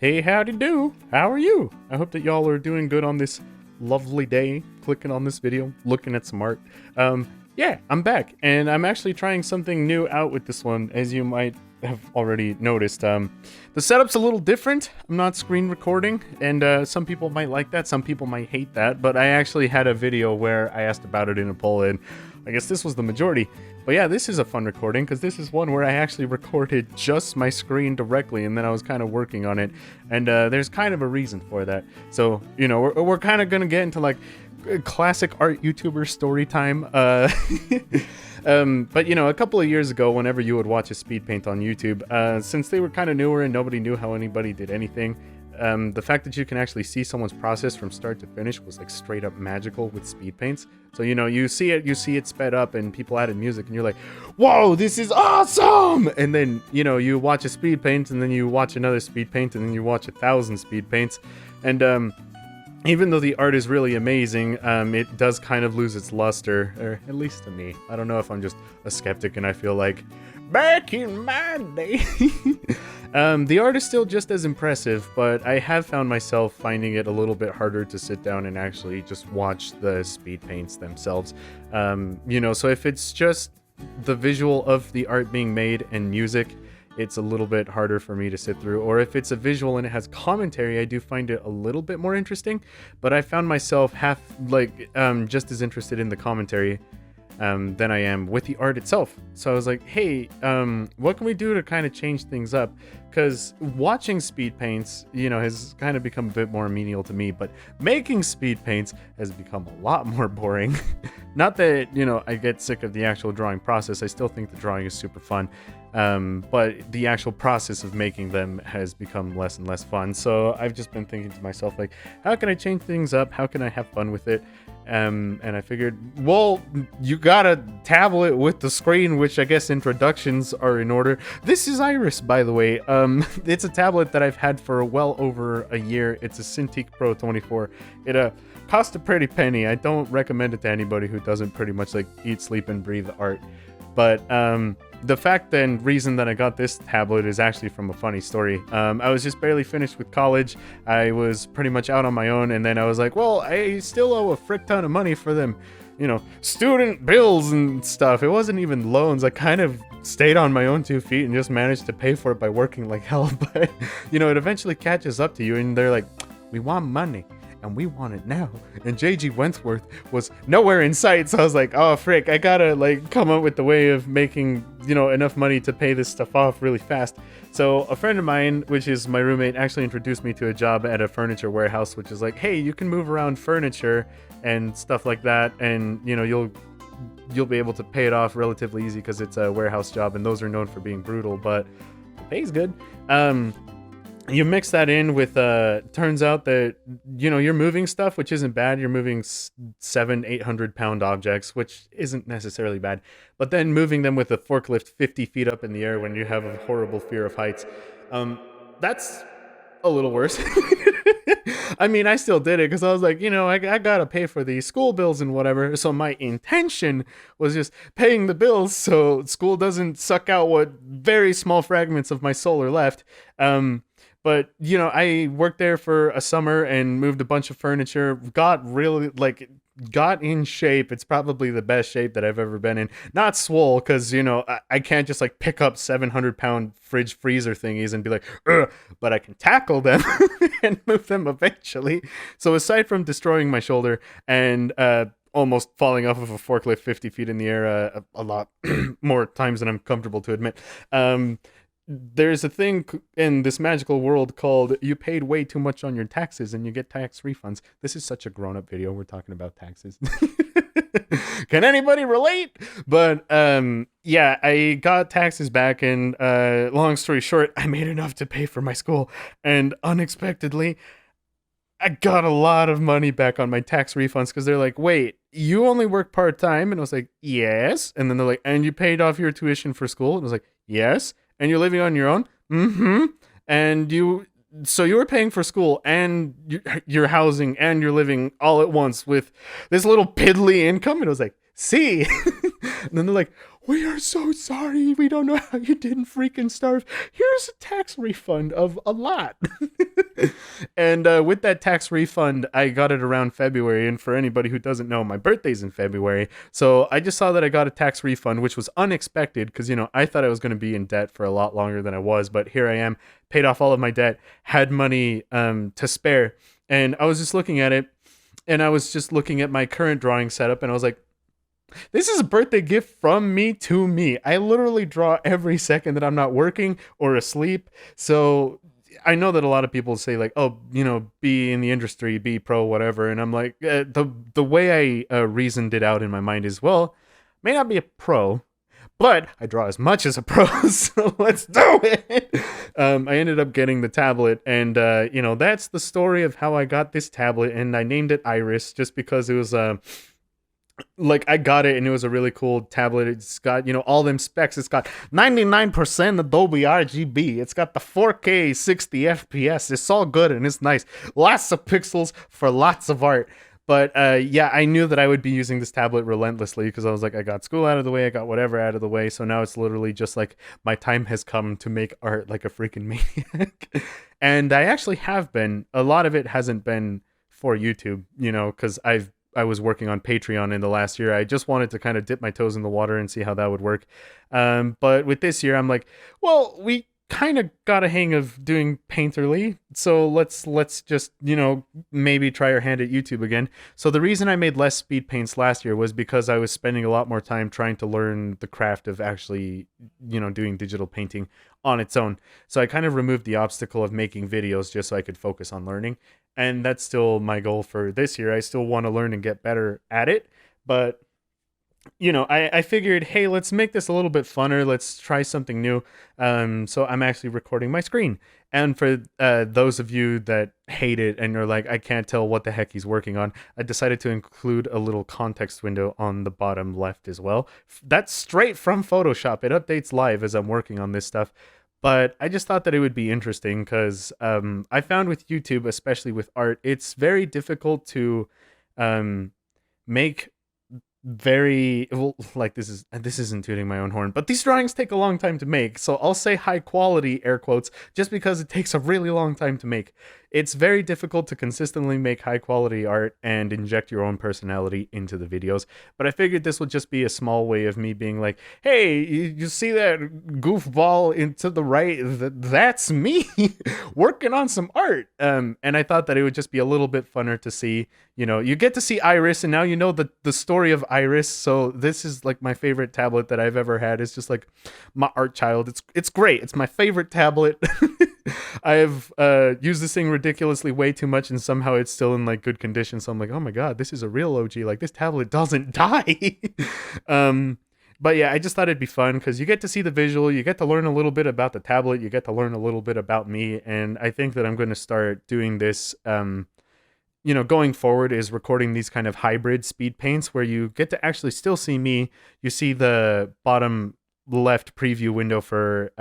Hey, howdy do. How are you? I hope that y'all are doing good on this lovely day, clicking on this video, looking at some art. Yeah, I'm back, and I'm actually trying something new out with this one, as you might have already noticed. The setup's a little different. I'm not screen recording, and some people might like that, some people might hate that, but I actually had a video where I asked about it in a poll, and I guess this was the majority. But yeah, this is a fun recording, because this is one where I actually recorded just my screen directly, and then I was kind of working on it, and there's kind of a reason for that. So, you know, we're kind of going to get into, like, classic art YouTuber story time. But, you know, a couple of years ago, whenever you would watch a speed paint on YouTube, since they were kind of newer and nobody knew how anybody did anything, the fact that you can actually see someone's process from start to finish was like straight up magical with speed paints. So, you know, you see it sped up and people added music and you're like, whoa, this is awesome! And then, you know, you watch a speed paint and then you watch another speed paint and then you watch 1,000 speed paints. And even though the art is really amazing, it does kind of lose its luster, or at least to me. I don't know if I'm just a skeptic and I feel like, back in my day. The art is still just as impressive, but I have found myself finding it a little bit harder to sit down and actually just watch the speed paints themselves. You know, so if it's just the visual of the art being made and music, it's a little bit harder for me to sit through. Or if it's a visual and it has commentary, I do find it a little bit more interesting. But I found myself just as interested in the commentary than I am with the art itself. So I was like, hey, what can we do to kind of change things up? Because watching speed paints, you know, has kind of become a bit more menial to me, but making speed paints has become a lot more boring. Not that, you know, I get sick of the actual drawing process. I still think the drawing is super fun. But the actual process of making them has become less and less fun. So I've just been thinking to myself, like, how can I change things up? How can I have fun with it? And I figured, well, you got a tablet with the screen, which I guess introductions are in order. This is Iris, by the way. It's a tablet that I've had for well over a year. It's a Cintiq Pro 24. It cost a pretty penny. I don't recommend it to anybody who doesn't pretty much like eat, sleep, and breathe art. But the fact and reason that I got this tablet is actually from a funny story. I was just barely finished with college. I was pretty much out on my own, and then I was like, well, I still owe a frick ton of money for them, you know, student bills and stuff. It wasn't even loans. I kind of stayed on my own 2 feet and just managed to pay for it by working like hell. But, you know, it eventually catches up to you, and they're like, we want money. And we want it now. And J.G. Wentworth was nowhere in sight, so I was like, oh frick, I gotta like come up with the way of making, you know, enough money to pay this stuff off really fast. So a friend of mine, which is my roommate, actually introduced me to a job at a furniture warehouse, which is like, hey, you can move around furniture and stuff like that, and you know, you'll be able to pay it off relatively easy because it's a warehouse job, and those are known for being brutal, but the pay's good. You mix that in with, turns out that, you know, you're moving stuff, which isn't bad. You're moving 700-800 pound objects, which isn't necessarily bad. But then moving them with a forklift 50 feet up in the air when you have a horrible fear of heights, that's a little worse. I mean, I still did it because I was like, you know, I gotta pay for the school bills and whatever. So my intention was just paying the bills so school doesn't suck out what very small fragments of my soul are left. But, you know, I worked there for a summer and moved a bunch of furniture, got in shape. It's probably the best shape that I've ever been in. Not swole, because, you know, I can't just, like, pick up 700-pound fridge freezer thingies and be like, ugh, but I can tackle them and move them eventually. So aside from destroying my shoulder and almost falling off of a forklift 50 feet in the air a lot more times than I'm comfortable to admit, there's a thing in this magical world called you paid way too much on your taxes and you get tax refunds. This is such a grown-up video. We're talking about taxes. Can anybody relate? But yeah, I got taxes back, and long story short, I made enough to pay for my school, and unexpectedly I got a lot of money back on my tax refunds, because they're like, wait, you only work part-time? And I was like, yes. And then they're like, and you paid off your tuition for school? And I was like, yes. And you're living on your own? Mm-hmm. And so you were paying for school and your housing and your living all at once with this little piddly income? And I was like, see? And then they're like, we are so sorry. We don't know how you didn't freaking starve. Here's a tax refund of a lot. And with that tax refund, I got it around February. And for anybody who doesn't know, my birthday's in February. So I just saw that I got a tax refund, which was unexpected because, I thought I was going to be in debt for a lot longer than I was. But here I am, paid off all of my debt, had money to spare. And I was just looking at it, and I was just looking at my current drawing setup, and I was like, this is a birthday gift from me to me. I literally draw every second that I'm not working or asleep. So I know that a lot of people say like, oh, be in the industry, be pro, whatever. And I'm like, the way I reasoned it out in my mind is, well, may not be a pro, but I draw as much as a pro, so let's do it. I ended up getting the tablet, and that's the story of how I got this tablet, and I named it Iris just because it was like I got it and it was a really cool tablet. It's got, all them specs. It's got 99% Adobe RGB. It's got the 4K 60 FPS. It's all good and it's nice. Lots of pixels for lots of art. But yeah, I knew that I would be using this tablet relentlessly because I was like, I got school out of the way, I got whatever out of the way. So now it's literally just like my time has come to make art like a freaking maniac. And I actually have been. A lot of it hasn't been for YouTube, because I was working on Patreon in the last year. I just wanted to kind of dip my toes in the water and see how that would work. But with this year, I'm like, well, we kind of got a hang of doing Painterly, so let's just maybe try our hand at YouTube again. So the reason I made less speed paints last year was because I was spending a lot more time trying to learn the craft of actually doing digital painting on its own. So I kind of removed the obstacle of making videos just so I could focus on learning, and that's still my goal for this year. I still want to learn and get better at it, but I figured, hey, let's make this a little bit funner. Let's try something new. So I'm actually recording my screen. And for those of you that hate it and you're like, I can't tell what the heck he's working on, I decided to include a little context window on the bottom left as well. That's straight from Photoshop. It updates live as I'm working on this stuff. But I just thought that it would be interesting because I found with YouTube, especially with art, it's very difficult to make very well, like this isn't tooting my own horn, but these drawings take a long time to make, so I'll say high quality, air quotes, just because it takes a really long time to make. It's very difficult to consistently make high quality art and inject your own personality into the videos, but I figured this would just be a small way of me being like, hey, you see that goofball into the right? That's me working on some art. And I thought that it would just be a little bit funner to see. You get to see Iris, and now you know the story of Iris. So this is like my favorite tablet that I've ever had. It's just like my art child. It's great. It's my favorite tablet. I've used this thing ridiculously way too much, and somehow it's still in like good condition. So I'm like, oh my god, this is a real OG. Like, this tablet doesn't die. But yeah, I just thought it'd be fun because you get to see the visual, you get to learn a little bit about the tablet, you get to learn a little bit about me, and I think that I'm going to start doing this going forward, is recording these kind of hybrid speed paints where you get to actually still see me. You see the bottom left preview window for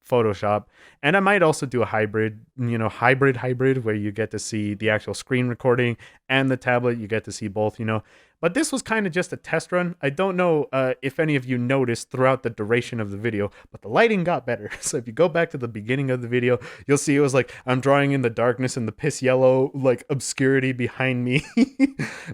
Photoshop, and I might also do a hybrid where you get to see the actual screen recording and the tablet. You get to see both, but this was kind of just a test run. I don't know if any of you noticed throughout the duration of the video, but the lighting got better. So if you go back to the beginning of the video, you'll see it was like I'm drawing in the darkness and the piss yellow like obscurity behind me,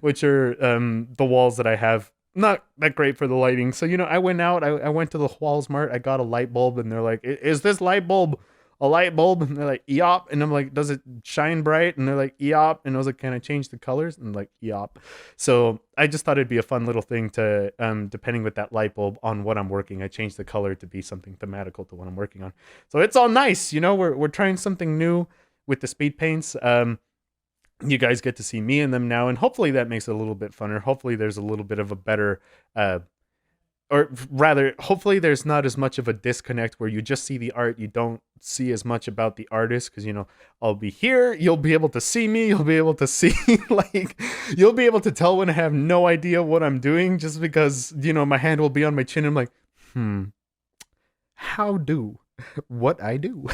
which are the walls that I have. Not that great for the lighting. So, I went out, I went to the Walmart, I got a light bulb, and they're like, is this light bulb a light bulb? And they're like, yop. And I'm like, does it shine bright? And they're like, yop. And I was like, can I change the colors? And like, yop. So I just thought it'd be a fun little thing to, depending with that light bulb on what I'm working, I changed the color to be something thematical to what I'm working on. So it's all nice, we're trying something new with the speed paints. You guys get to see me in them now, and hopefully that makes it a little bit funner. Hopefully there's a little bit of a better, or rather, hopefully there's not as much of a disconnect where you just see the art, you don't see as much about the artist, because, I'll be here, you'll be able to see me, you'll be able to see, you'll be able to tell when I have no idea what I'm doing, just because, my hand will be on my chin, and I'm like, how do what I do?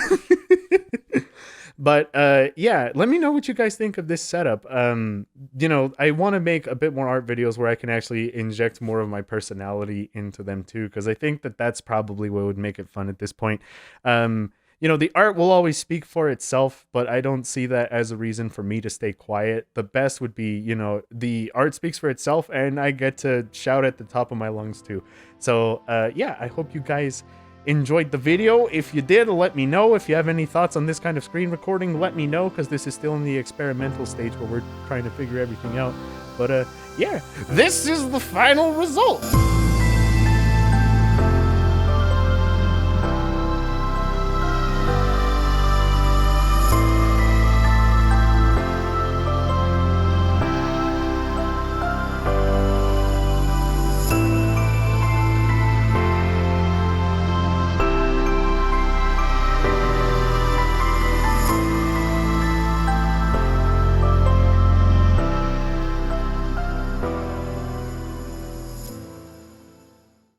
But yeah, let me know what you guys think of this setup. I want to make a bit more art videos where I can actually inject more of my personality into them too, because I think that that's probably what would make it fun at this point. you know, the art will always speak for itself, but I don't see that as a reason for me to stay quiet. The best would be, you know, the art speaks for itself and I get to shout at the top of my lungs too. So yeah, I hope you guys enjoyed the video. If you did, let me know. If you have any thoughts on this kind of screen recording, let me know, because this is still in the experimental stage where we're trying to figure everything out. But yeah, this is the final result.